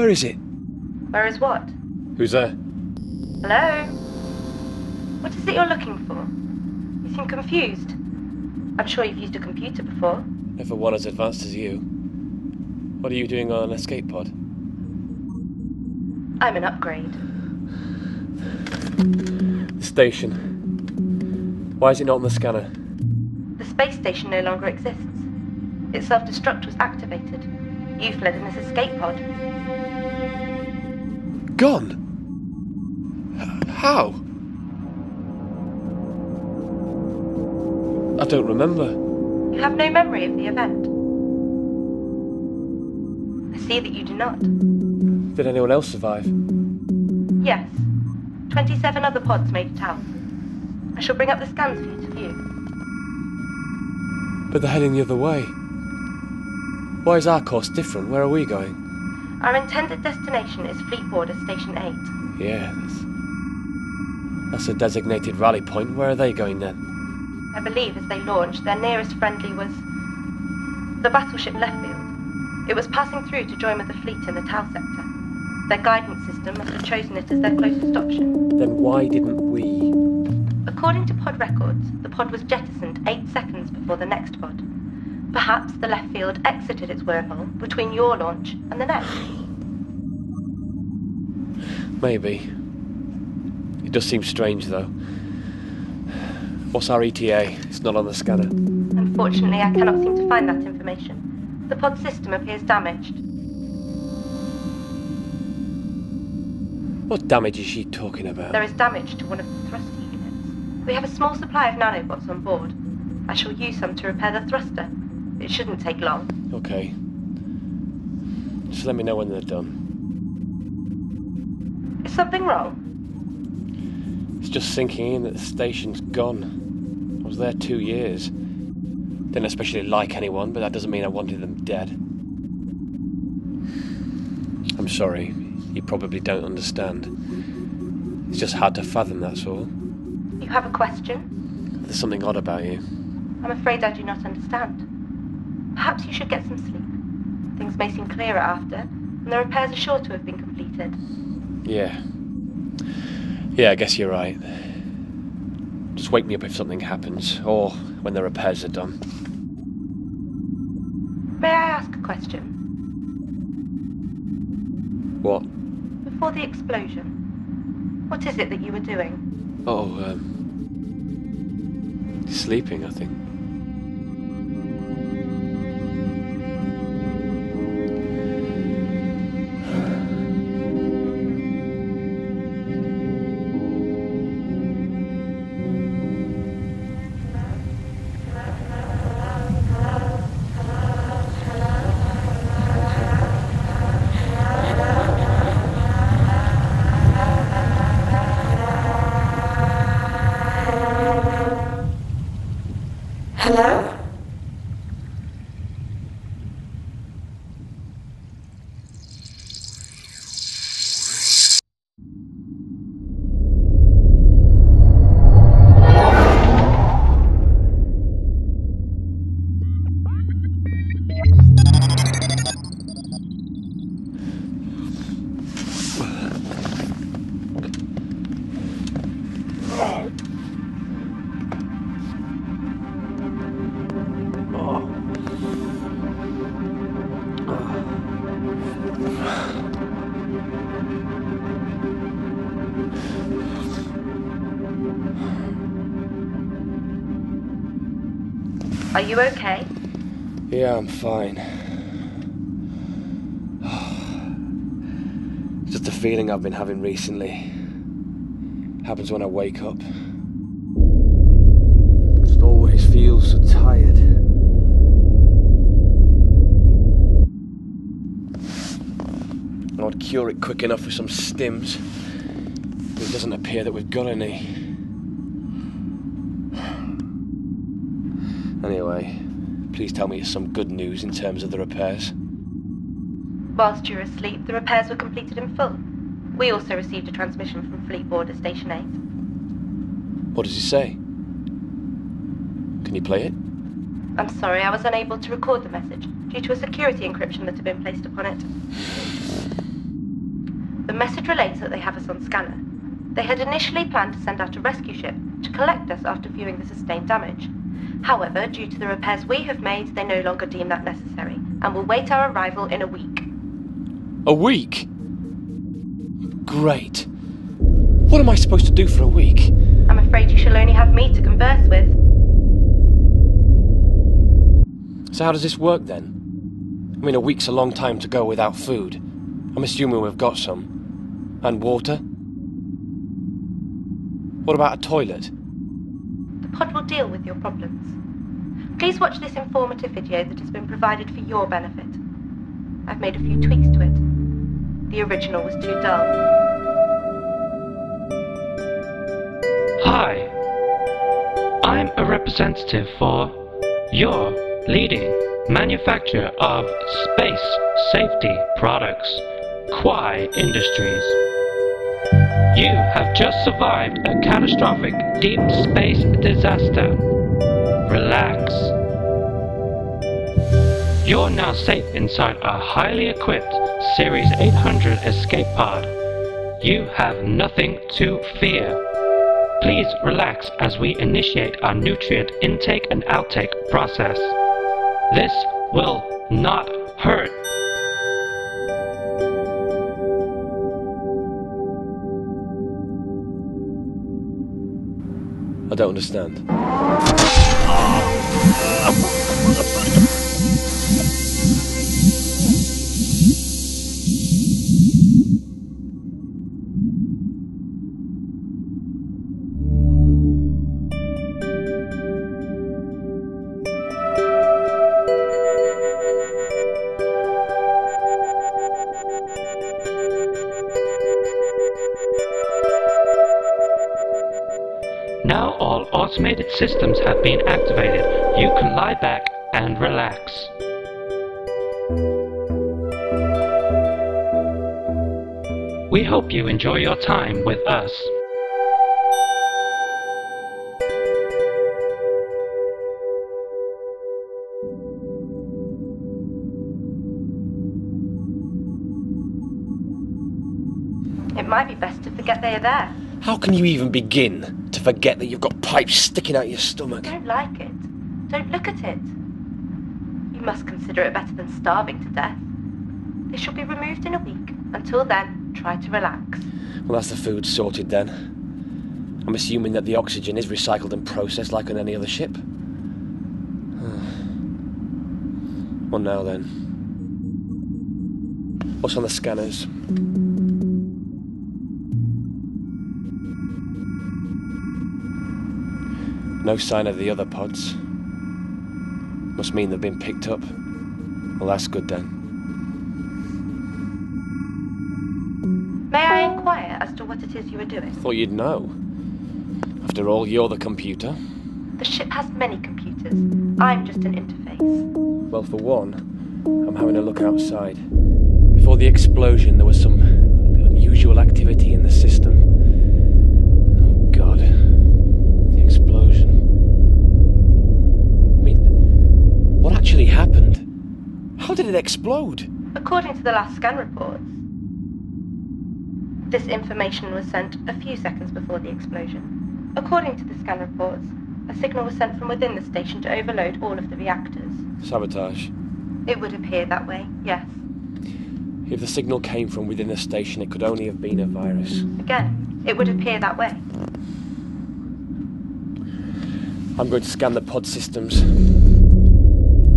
Where is it? Where is what? Who's there? Hello? What is it you're looking for? You seem confused. I'm sure you've used a computer before. Never one as advanced as you. What are you doing on an escape pod? I'm an upgrade. The station. Why is it not on the scanner? The space station no longer exists. Its self-destruct was activated. You fled in this escape pod. Gone? How? I don't remember. You have no memory of the event. I see that you do not. Did anyone else survive? Yes. 27 other pods made it out. I shall bring up the scans for you to view. But they're heading the other way. Why is our course different? Where are we going? Our intended destination is Fleetboard Station 8. Yeah, that's a designated rally point. Where are they going then? I believe as they launched, their nearest friendly was the battleship Leftfield. It was passing through to join with the fleet in the Tau sector. Their guidance system must have chosen it as their closest option. Then why didn't we? According to pod records, the pod was jettisoned 8 seconds before the next pod. Perhaps the Leftfield exited its wormhole between your launch and the next. Maybe. It does seem strange, though. What's our ETA? It's not on the scanner. Unfortunately, I cannot seem to find that information. The pod system appears damaged. What damage is she talking about? There is damage to one of the thruster units. We have a small supply of nanobots on board. I shall use some to repair the thruster. It shouldn't take long. Okay. Just let me know when they're done. Is something wrong? It's just sinking in that the station's gone. I was there 2 years. Didn't especially like anyone, but that doesn't mean I wanted them dead. I'm sorry. You probably don't understand. It's just hard to fathom, that's all. You have a question? There's something odd about you. I'm afraid I do not understand. Perhaps you should get some sleep. Things may seem clearer after, and the repairs are sure to have been completed. Yeah, I guess you're right. Just wake me up if something happens, or when the repairs are done. May I ask a question? What? Before the explosion, what is it that you were doing? Oh, sleeping, I think. Hello? Are you okay? Yeah, I'm fine. It's just a feeling I've been having recently. Happens when I wake up. Just always feel so tired. I'd cure it quick enough with some stims, but it doesn't appear that we've got any. Anyway, please tell me some good news in terms of the repairs. Whilst you were asleep, the repairs were completed in full. We also received a transmission from Fleetboard Station 8. What does it say? Can you play it? I'm sorry, I was unable to record the message due to a security encryption that had been placed upon it. The message relates that they have us on scanner. They had initially planned to send out a rescue ship to collect us after viewing the sustained damage. However, due to the repairs we have made, they no longer deem that necessary, and will wait our arrival in a week. A week? Great. What am I supposed to do for a week? I'm afraid you shall only have me to converse with. So how does this work then? I mean, a week's a long time to go without food. I'm assuming we've got some. And water? What about a toilet? The pod will deal with your problems. Please watch this informative video that has been provided for your benefit. I've made a few tweaks to it. The original was too dull. Hi, I'm a representative for your leading manufacturer of space safety products, Kwai Industries. You have just survived a catastrophic deep space disaster. Relax. You're now safe inside a highly equipped Series 800 escape pod. You have nothing to fear. Please relax as we initiate our nutrient intake and outtake process. This will not hurt. I don't understand. Now all automated systems have been activated. You can lie back and relax. We hope you enjoy your time with us. It might be best to forget they are there. How can you even begin to forget that you've got pipes sticking out your stomach? Don't like it. Don't look at it. You must consider it better than starving to death. They shall be removed in a week. Until then, try to relax. Well, that's the food sorted then. I'm assuming that the oxygen is recycled and processed like on any other ship. Well, now then. What's on the scanners? No sign of the other pods. Must mean they've been picked up. Well, that's good then. May I inquire as to what it is you are doing? Thought you'd know. After all, you're the computer. The ship has many computers. I'm just an interface. Well, for one, I'm having a look outside. Before the explosion, there was some unusual activity in the system. Oh, God. The explosion. I mean, what actually happened? How did it explode? According to the last scan reports, this information was sent a few seconds before the explosion. According to the scan reports, a signal was sent from within the station to overload all of the reactors. Sabotage. It would appear that way, yes. If the signal came from within the station, it could only have been a virus. Again, it would appear that way. I'm going to scan the pod systems.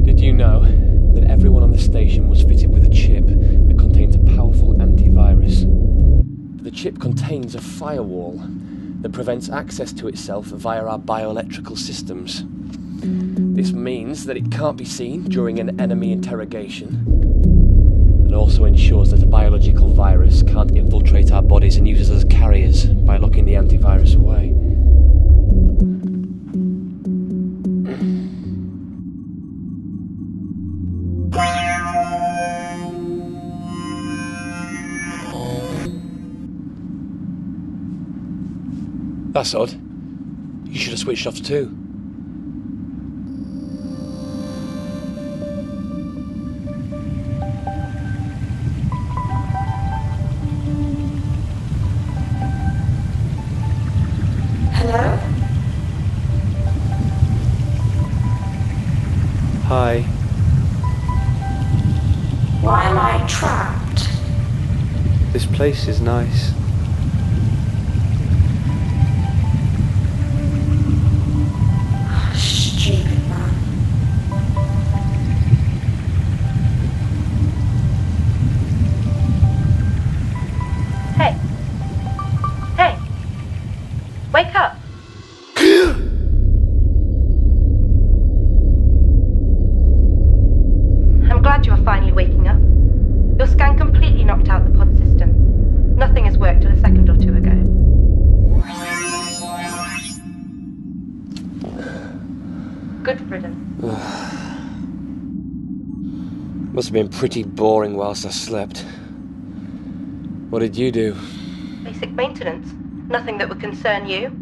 Did you know that everyone on the station was fitted with a chip that contains a powerful antivirus? The chip contains a firewall that prevents access to itself via our bioelectrical systems. This means that it can't be seen during an enemy interrogation, and also ensures that a biological virus can't infiltrate our bodies and use us as carriers by locking the antivirus away. That's odd. You should have switched off too. Hi. Why am I trapped? This place is nice. Stupid man. Hey. Hey. Wake up. I'm glad you are finally waking up. Your scan completely knocked out the pod system. Nothing has worked till a second or two ago. Good riddance. Must have been pretty boring whilst I slept. What did you do? Basic maintenance. Nothing that would concern you.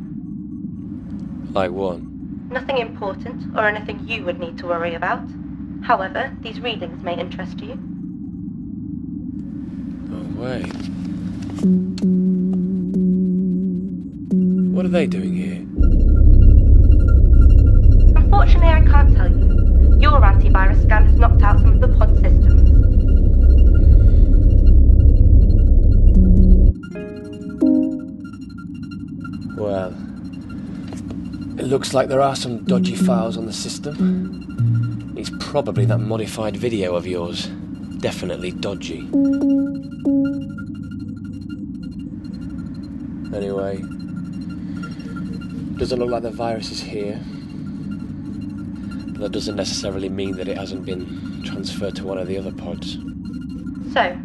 Like what? Nothing important or anything you would need to worry about. However, these readings may interest you. Oh, wait. What are they doing here? Unfortunately, I can't tell you. Your antivirus scan has knocked out some of the pod systems. Well, it looks like there are some dodgy files on the system. It's probably that modified video of yours. Definitely dodgy. Anyway, doesn't look like the virus is here. But that doesn't necessarily mean that it hasn't been transferred to one of the other pods. So,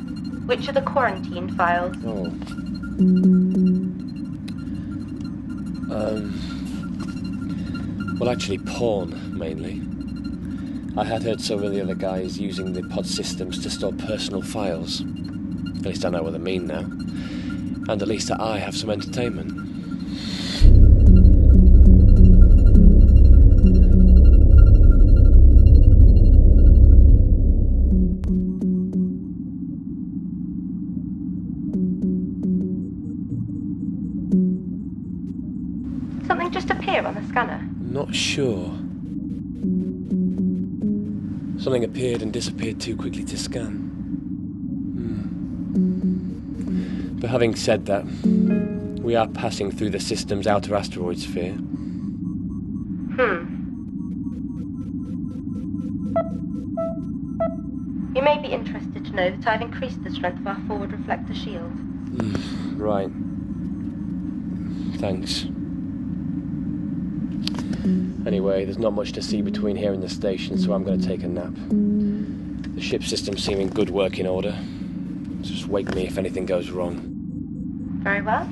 which are the quarantine files? Oh. Well, actually, porn, mainly. I had heard some of the other guys using the pod systems to store personal files. At least I know what they mean now. And at least I have some entertainment. Something just appear on the scanner? Not sure. Something appeared and disappeared too quickly to scan. But having said that, we are passing through the system's outer asteroid sphere. You may be interested to know that I've increased the strength of our forward reflector shield. Right. Thanks. Anyway, there's not much to see between here and the station, so I'm going to take a nap. The ship systems seem in good working order. Just wake me if anything goes wrong. Very well.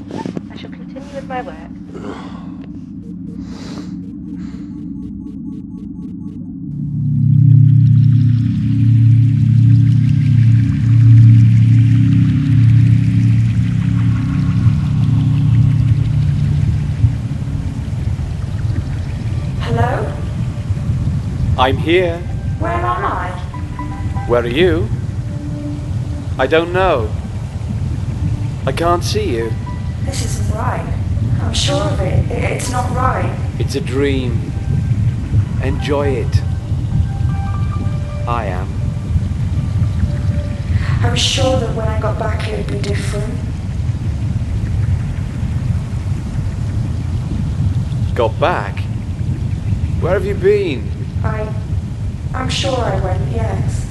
I shall continue with my work. Hello? I'm here. Where am I? Where are you? I don't know. I can't see you. This isn't right. I'm sure of it. It's not right. It's a dream. Enjoy it. I am. I was sure that when I got back it would be different. Got back? Where have you been? I'm sure I went, yes.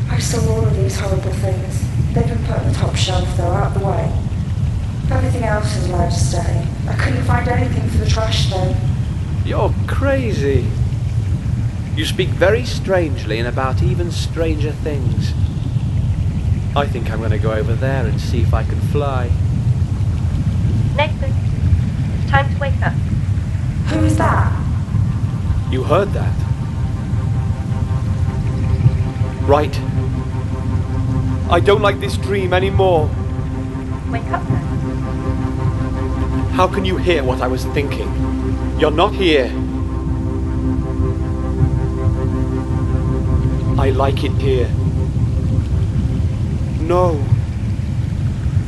I saw all of these horrible things. They've been put on the top shelf, though, out the way. Everything else is allowed to stay. I couldn't find anything for the trash, though. You're crazy. You speak very strangely and about even stranger things. I think I'm going to go over there and see if I can fly. Nathan, it's time to wake up. Who is that? You heard that? Right. I don't like this dream anymore. Wake up then. How can you hear what I was thinking? You're not here. I like it here. No.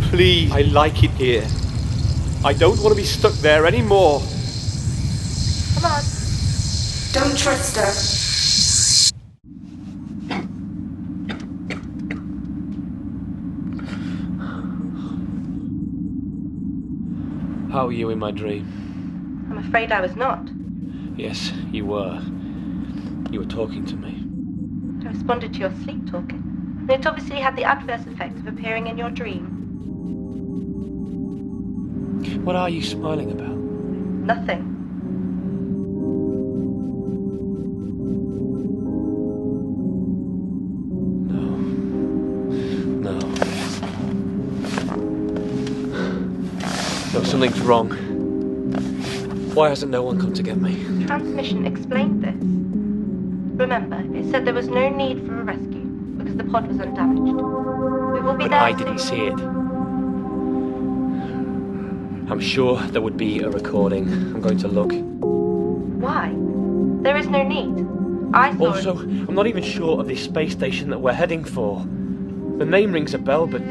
Please, I like it here. I don't want to be stuck there anymore. Come on. Don't trust her. How were you in my dream? I'm afraid I was not. Yes, you were. You were talking to me. I responded to your sleep talking. And it obviously had the adverse effect of appearing in your dream. What are you smiling about? Nothing. No, something's wrong. Why hasn't no one come to get me? Transmission explained this. Remember, it said there was no need for a rescue because the pod was undamaged. We will be But there I soon. didn't see it. I'm sure there would be a recording. I'm going to look. Why? There is no need. I saw Also, it. I'm not even sure of this space station that we're heading for. The name rings a bell, but...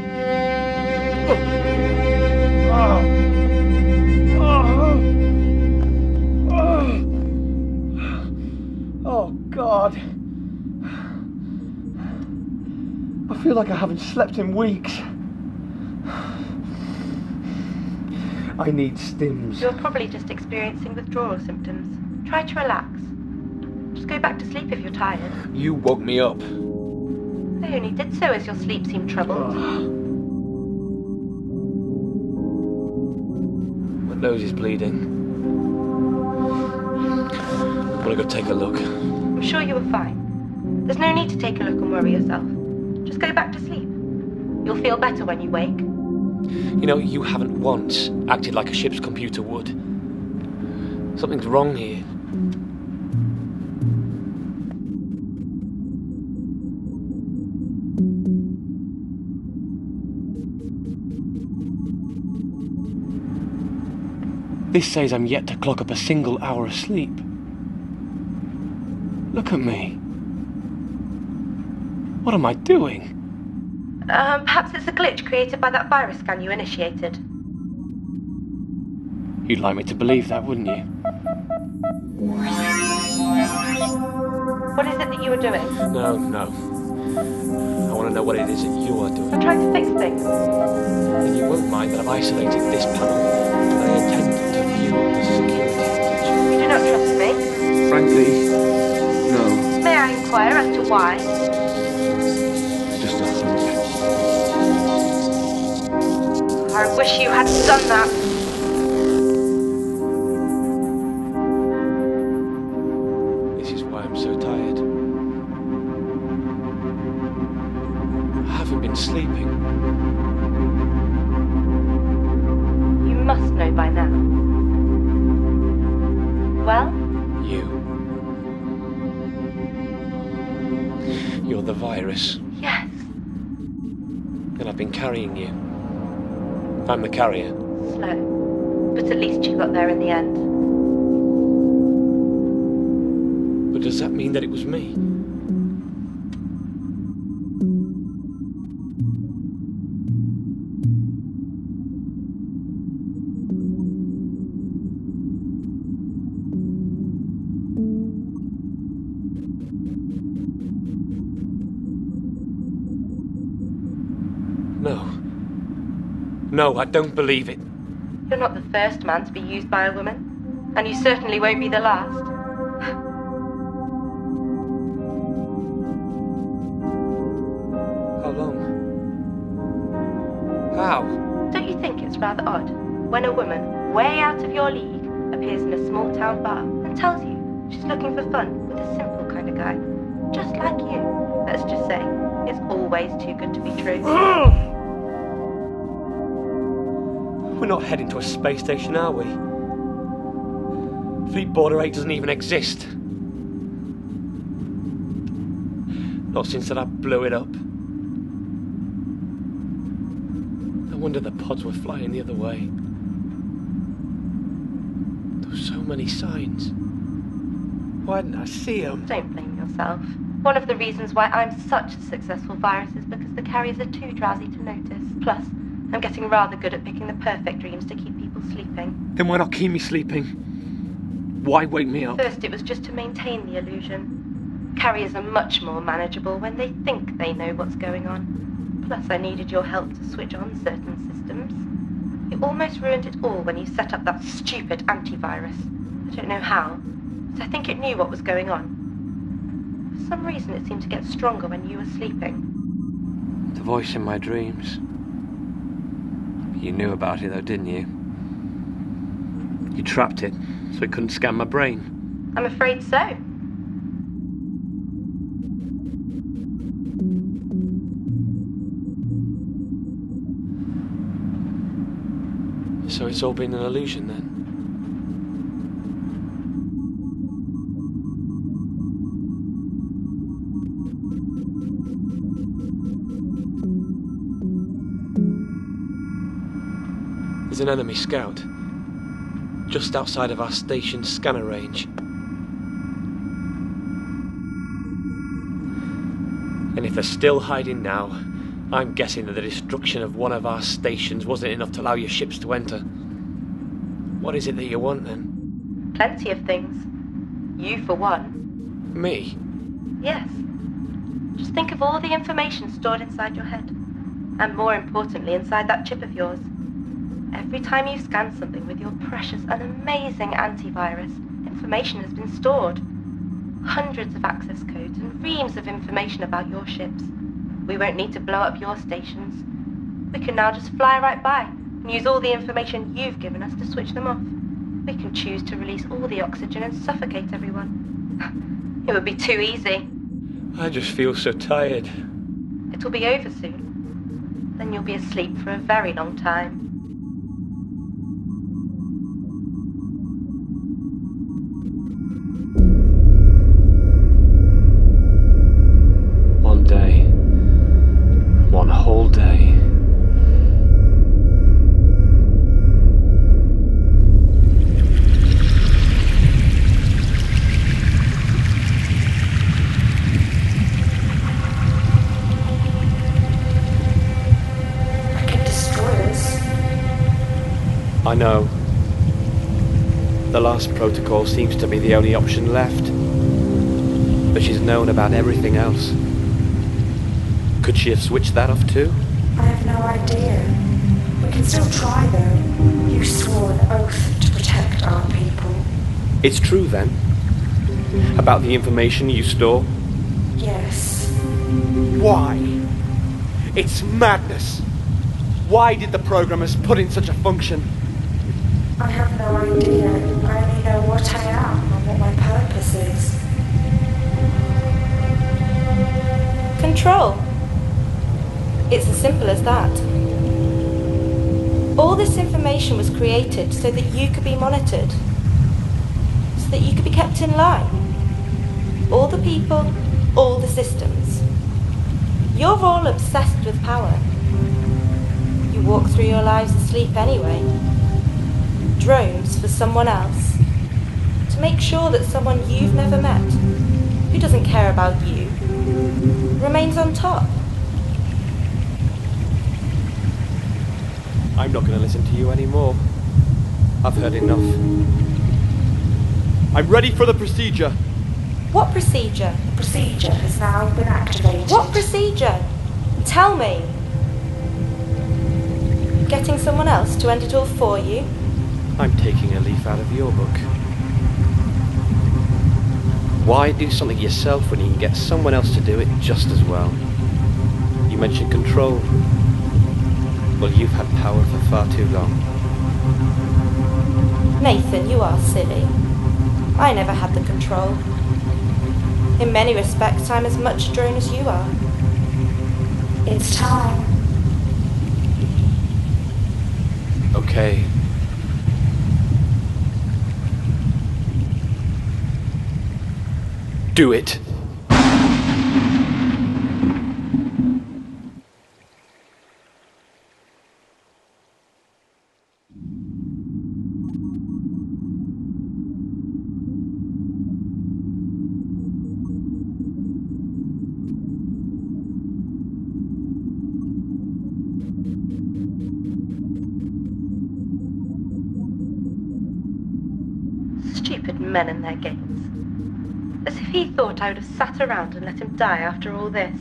Oh, God. I feel like I haven't slept in weeks. I need stims. You're probably just experiencing withdrawal symptoms. Try to relax. Just go back to sleep if you're tired. You woke me up. I only did so as your sleep seemed troubled. My nose is bleeding. I want to go take a look. I'm sure you were fine. There's no need to take a look and worry yourself. Just go back to sleep. You'll feel better when you wake. You know, you haven't once acted like a ship's computer would. Something's wrong here. This says I'm yet to clock up a single hour of sleep. Look at me. What am I doing? Perhaps it's a glitch created by that virus scan you initiated. You'd like me to believe that, wouldn't you? What is it that you were doing? No. I want to know what it is that you are doing. I'm trying to fix things. And you won't mind that I've isolated this panel. And I intend to view the security footage. You do not trust me. Frankly, no. May I inquire as to why? It's just a hunch. I wish you hadn't done that. This is why I'm so tired. I haven't been sleeping. You must know by now. Well? You're the virus. Yes. And I've been carrying you. I'm the carrier. Slow. But at least you got there in the end. But does that mean that it was me? No, I don't believe it. You're not the first man to be used by a woman. And you certainly won't be the last. How long? How? Don't you think it's rather odd when a woman, way out of your league, appears in a small town bar and tells you she's looking for fun with a simple kind of guy? Just like you. Let's just say, it's always too good to be true. We're not heading to a space station, are we? Fleet Border 8 doesn't even exist. Not since that I blew it up. No wonder the pods were flying the other way. There were so many signs. Why didn't I see them? Don't blame yourself. One of the reasons why I'm such a successful virus is because the carriers are too drowsy to notice. Plus, I'm getting rather good at picking the perfect dreams to keep people sleeping. Then why not keep me sleeping? Why wake me up? First, it was just to maintain the illusion. Carriers are much more manageable when they think they know what's going on. Plus, I needed your help to switch on certain systems. You almost ruined it all when you set up that stupid antivirus. I don't know how, but I think it knew what was going on. For some reason it seemed to get stronger when you were sleeping. The voice in my dreams. You knew about it though, didn't you? You trapped it so it couldn't scan my brain. I'm afraid so. So it's all been an illusion then? There's an enemy scout just outside of our station's scanner range. And if they're still hiding now, I'm guessing that the destruction of one of our stations wasn't enough to allow your ships to enter. What is it that you want then? Plenty of things. You for one. Me? Yes. Just think of all the information stored inside your head. And more importantly, inside that chip of yours. Every time you scan something with your precious and amazing antivirus, information has been stored. Hundreds of access codes and reams of information about your ships. We won't need to blow up your stations. We can now just fly right by and use all the information you've given us to switch them off. We can choose to release all the oxygen and suffocate everyone. It would be too easy. I just feel so tired. It'll be over soon. Then you'll be asleep for a very long time. One day. One whole day. I can destroy us. I know. The last protocol seems to be the only option left. But she's known about everything else. Could she have switched that off too? I have no idea. We can still try though. You swore an oath to protect our people. It's true then? About the information you store? Yes. Why? It's madness. Why did the programmers put in such a function? I have no idea. I only know what I am and what my purpose is. Control. It's as simple as that. All this information was created so that you could be monitored. So that you could be kept in line. All the people, all the systems. You're all obsessed with power. You walk through your lives asleep anyway. Drones for someone else. To make sure that someone you've never met, who doesn't care about you, remains on top. I'm not going to listen to you anymore. I've heard enough. I'm ready for the procedure. What procedure? The procedure has now been activated. What procedure? Tell me. Getting someone else to end it all for you? I'm taking a leaf out of your book. Why do something yourself when you can get someone else to do it just as well? You mentioned control. Well, you've had power for far too long. Nathan, you are silly. I never had the control. In many respects, I'm as much drone as you are. It's time. Okay. Do it. Stupid men and their games. As if he thought I would have sat around and let him die after all this.